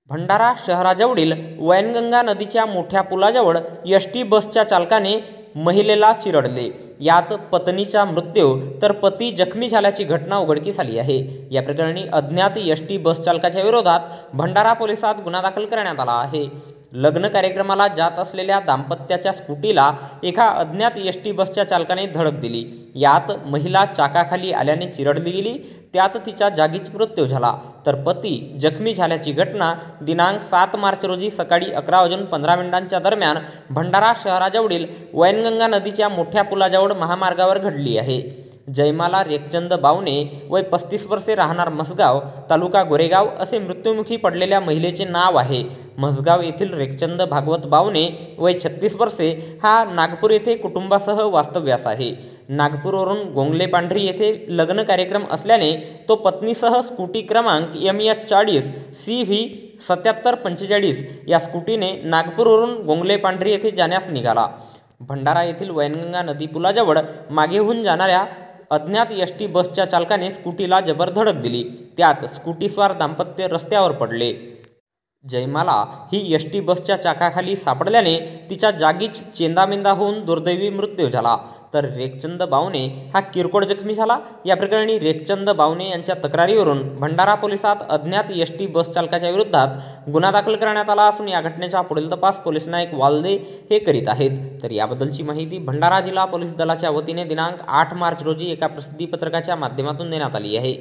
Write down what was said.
भंडारा शहराजवळील वैनगंगा नदीच्या मोठ्या पुलाजवळ एसटी बसच्या चालकाने महिलेला चिरडले. यात पत्नीचा मृत्यू तर पती जखमी झाल्याची घटना उघडकीस आली आहे. या प्रकरणी अज्ञात एसटी बस चालकाच्या विरोधात भंडारा पोलिसात गुन्हा दाखल करण्यात आला आहे. लग्न कार्यक्रमाला जात असलेल्या दाम्पत्याच्या स्कूटीला एका अज्ञात एसटी बसच्या चालकाने धडक दिली. यात महिला चाकाखाली आल्याने चिरडली गेली. त्यात तिचा जागीच मृत्यू झाला तर पती जखमी झाल्याची घटना दिनांक 7 मार्च रोजी सकाळी 11:15 दरम्यान भंडारा शहराजवळील वैनगंगा नदीच्या मोठ्या पुलाजवळ महामार्गावर घडली आहे. जयमाला रेखचंद बावणे वय 35 वर्षे, राहणार मसगाव, तालुका गोरेगाव असे मृत्युमुखी पडलेल्या महिलेचे नाव आहे. मसगाव येथील रेखचंद भागवत बावणे वय 36 वर्षे हा नागपूर येथे कुटुंबासह वास्तव्यास आहे. नागपूरवरून गोंगले पांढरी येथे लग्न कार्यक्रम असल्याने तो पत्नीसह स्कूटी क्रमांक MH40 CV 7745 या स्कूटीने नागपूरवरून गोंगले पांढरी येथे जाण्यास निघाला. भंडारा येथील वैनगंगा नदी पुलाजवळ मागेहून जाणाऱ्या अज्ञात एसटी बसच्या चालकाने स्कूटीला जबर धडक दिली. त्यात स्कूटीस्वार दाम्पत्य रस्त्यावर पडले. जयमाला ही एसटी बसच्या चाकाखाली सापडल्याने तिच्या जागीच चेंदामेंदा होऊन दुर्दैवी मृत्यू झाला तर रेखचंद बावणे हा किरकोळ जखमी झाला. या प्रकरणी रेखचंद बावणे यांच्या तक्रारीवरून भंडारा पोलिसात अज्ञात एसटी बस चालकाच्या विरोधात गुन्हा दाखल करण्यात आला असून या घटनेचा पुढील तपास पोलीस नायक वालदे हे करीत आहेत. तर याबद्दलची माहिती भंडारा जिल्हा पोलीस दलाच्या वतीने दिनांक 8 मार्च रोजी एका प्रसिद्धी पत्रकाच्या माध्यमातून देण्यात आली आहे.